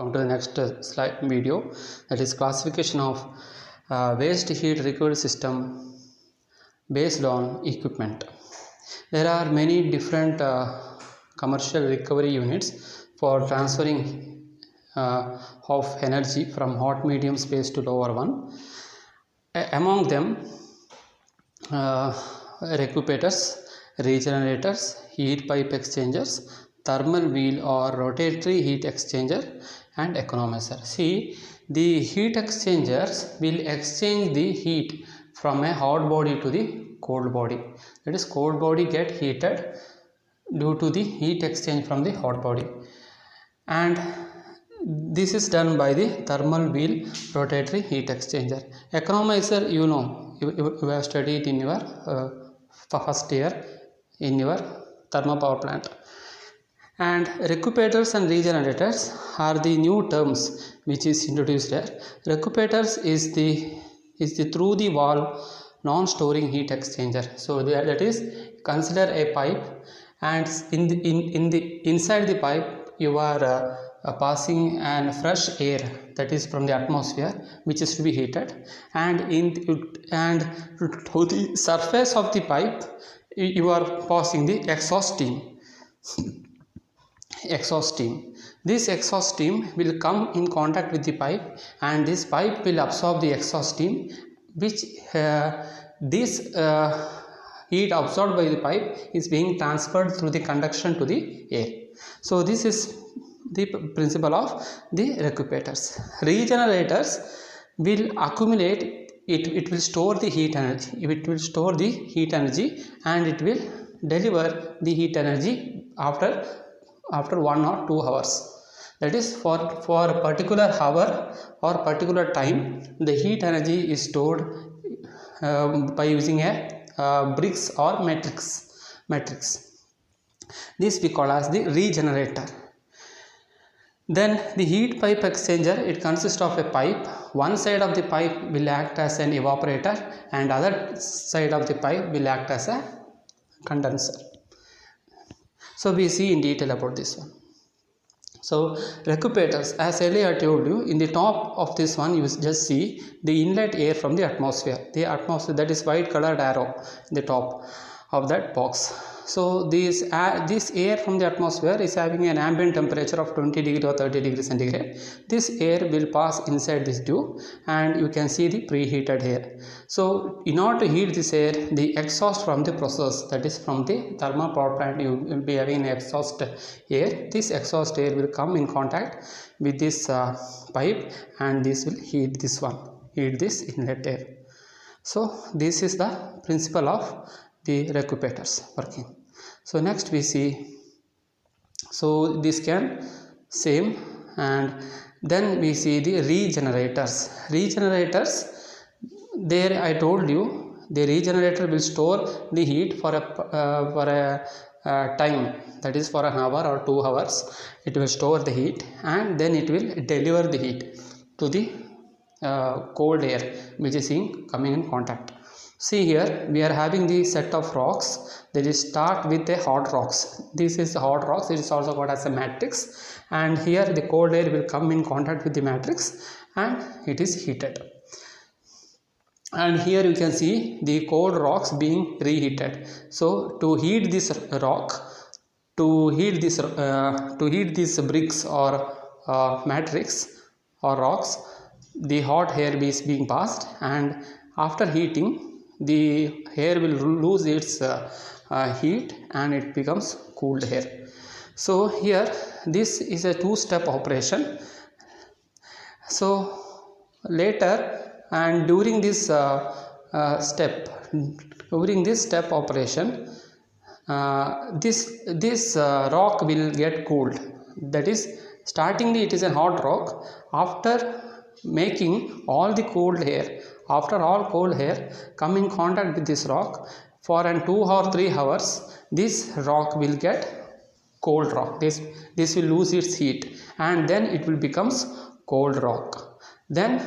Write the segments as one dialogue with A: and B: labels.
A: Come to the next slide video, that is classification of waste heat recovery system based on equipment. There are many different commercial recovery units for transferring of energy from hot medium space to lower one. Among them, recuperators, regenerators, heat pipe exchangers, thermal wheel or rotatory heat exchanger, and economizer. See, the heat exchangers will exchange the heat from a hot body to the cold body. That is, cold body get heated due to the heat exchange from the hot body, and this is done by the thermal wheel rotatory heat exchanger. Economizer, you have studied in your first year in your thermal power plant. And recuperators and regenerators are the new terms which is introduced here. Recuperators is the through the wall non-storing heat exchanger. So that is, consider a pipe, and inside the pipe you are passing an fresh air, that is from the atmosphere, which is to be heated, and to the surface of the pipe you are passing the exhaust steam. This exhaust steam will come in contact with the pipe, and this pipe will absorb the exhaust steam, which this heat absorbed by the pipe is being transferred through the conduction to the air. So this is the principle of the recuperators. Regenerators will accumulate, it will store the heat energy, and it will deliver the heat energy after 1 or 2 hours. That is, for a particular hour or particular time, the heat energy is stored by using a bricks or matrix. This we call as the regenerator. Then the heat pipe exchanger, it consists of a pipe. One side of the pipe will act as an evaporator, and other side of the pipe will act as a condenser. So we see in detail about this one. So recuperators, as earlier I told you, in the top of this one you just see the inlet air from the atmosphere. The atmosphere, that is white colored arrow in the top of that box. So this air from the atmosphere is having an ambient temperature of 20 degree or 30 degree centigrade. This air will pass inside this tube, and you can see the preheated air. So in order to heat this air, the exhaust from the process, that is from the thermal power plant, you will be having an exhaust air. This exhaust air will come in contact with this pipe, and this will heat this inlet air. So this is the principle of the recuperators working. So next we see, so this can same, and then we see the regenerators. There I told you, the regenerator will store the heat for a time, that is for an hour or 2 hours. It will store the heat, and then it will deliver the heat to the cold air which is coming in contact. See here, we are having the set of rocks. They will start with the hot rocks. This is the hot rocks. It is also called as a matrix, and here the cold air will come in contact with the matrix, and it is heated. And here you can see the cold rocks being reheated. So to heat this rock, to heat these bricks or matrix or rocks, the hot air is being passed, and after heating, the air will lose its heat, and it becomes cooled air. So here this is a two-step operation. So later, and during this step operation, this rock will get cooled. That is, startingly it is a hot rock. After making all the cold air, after all cold air come in contact with this rock for 2 or 3 hours, this rock will get cold rock. This will lose its heat, and then it will becomes cold rock. Then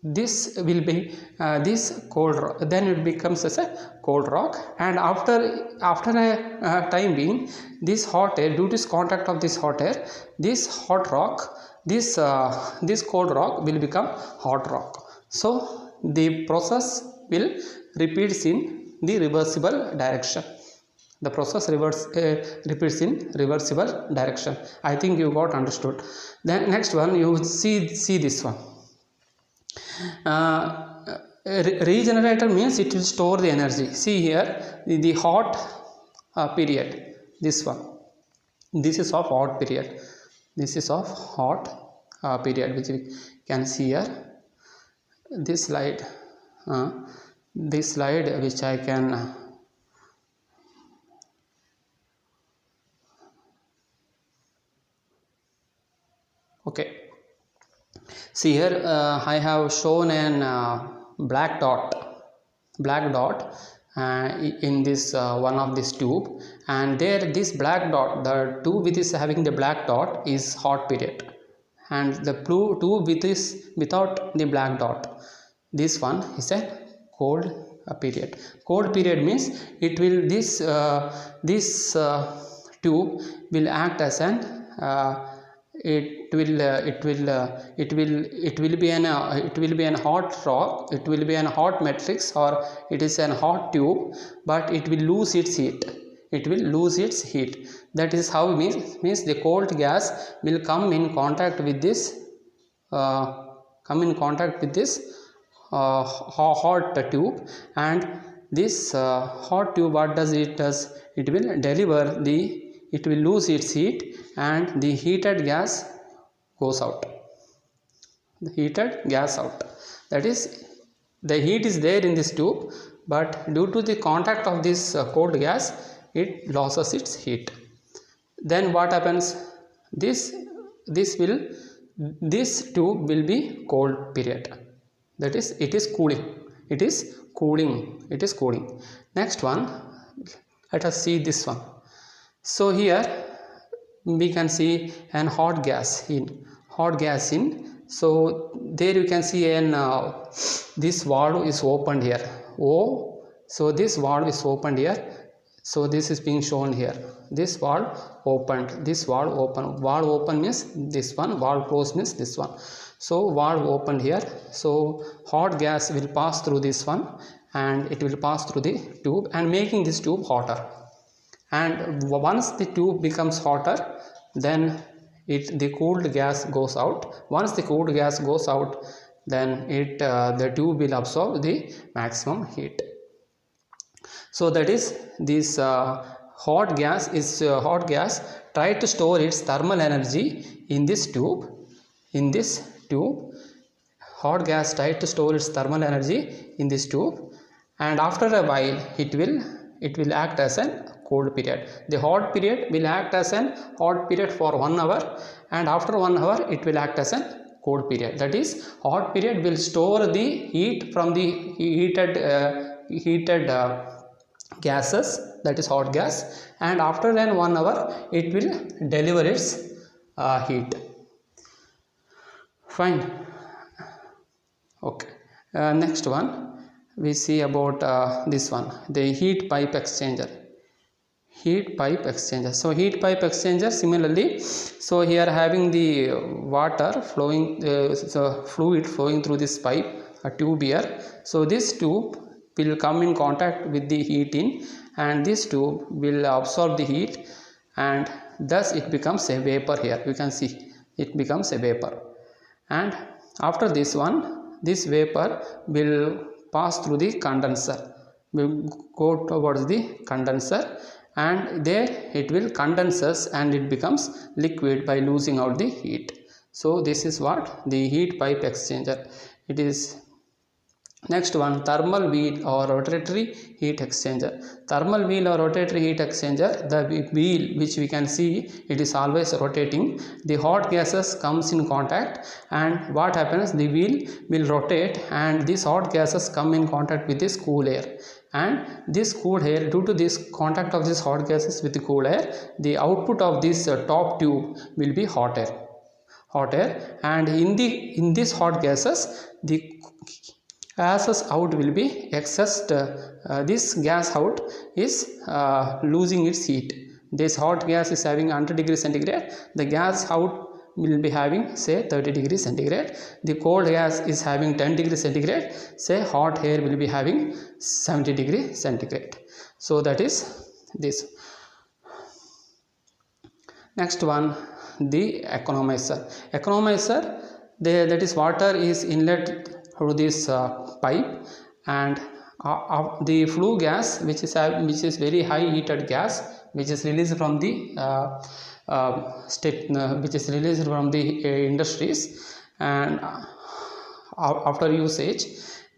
A: this will be this cold rock, then it becomes as a cold rock, and after a time being, this hot air, due to this contact of this hot air, this hot rock this cold rock will become hot rock. So the process will repeats in the reversible direction. The process repeats in reversible direction. I think you got understood. Then next one, you see this one. Regenerator means it will store the energy. See here, the hot period, this one, this is of hot period, this is of hot period, which we can see here. This slide which I can okay, see here, I have shown an black dot in this one of this tube, and there this black dot, the tube which is having the black dot is hot period, and the blue tube with this without the black dot, this one is a cold period. Cold period means it will this tube will act as an it will be an hot rock, it will be an hot matrix, or it is an hot tube, but it will lose its heat. It will lose its heat. That is how means the cold gas will come in contact with this hot tube, and this hot tube, what does it does? It will deliver it will lose its heat, and the heated gas goes out. The heated gas out. That is, the heat is there in this tube, but due to the contact of this cold gas, it loses its heat. Then what happens? This tube will be cold period. That is, it is cooling. It is cooling. Next one, let us see this one. So here we can see an hot gas in. So there you can see an this valve is opened here. So this valve is opened here. So this is being shown here. This valve opened. Valve open means this one. Valve closed means this one. So valve opened here. So hot gas will pass through this one, and it will pass through the tube and making this tube hotter. And once the tube becomes hotter, then the cooled gas goes out. Once the cooled gas goes out, then the tube will absorb the maximum heat. So that is, this hot gas try to store its thermal energy in this tube. Hot gas try to store its thermal energy in this tube, and after a while it will act as an cold period. The hot period will act as an hot period for 1 hour, and after 1 hour it will act as an cold period. That is, hot period will store the heat from the heated gases, that is hot gas, and after 1 hour it will deliver its heat. Fine. Okay. Next one we see about this one, the heat pipe exchanger. So heat pipe exchanger, similarly, so here having the water flowing, fluid flowing through this pipe, a tube here. So this tube will come in contact with the heat in, and this tube will absorb the heat, and thus it becomes a vapor. Here you can see it becomes a vapor, and after this one, this vapor will pass through the condenser, will go towards the condenser, and there it will condenses and it becomes liquid by losing out the heat. So this is what the heat pipe exchanger it is. Next one, thermal wheel or rotatory heat exchanger. Thermal wheel or rotatory heat exchanger, the wheel which we can see, it is always rotating. The hot gases comes in contact, and what happens, the wheel will rotate, and these hot gases come in contact with this cool air, and this cool air, due to this contact of these hot gases with the cool air, the output of this top tube will be hot air, and in these hot gases, the gases out will be excess. This gas out is losing its heat. This hot gas is having 100 degrees centigrade. The gas out will be having say 30 degrees centigrade, the cold gas is having 10 degrees centigrade, say hot air will be having 70 degrees centigrade. So that is this. Next one, the economizer. Economizer, that is water is inlet through this pipe, and the flue gas which is very high heated gas which is released from the which is released from the industries, and after usage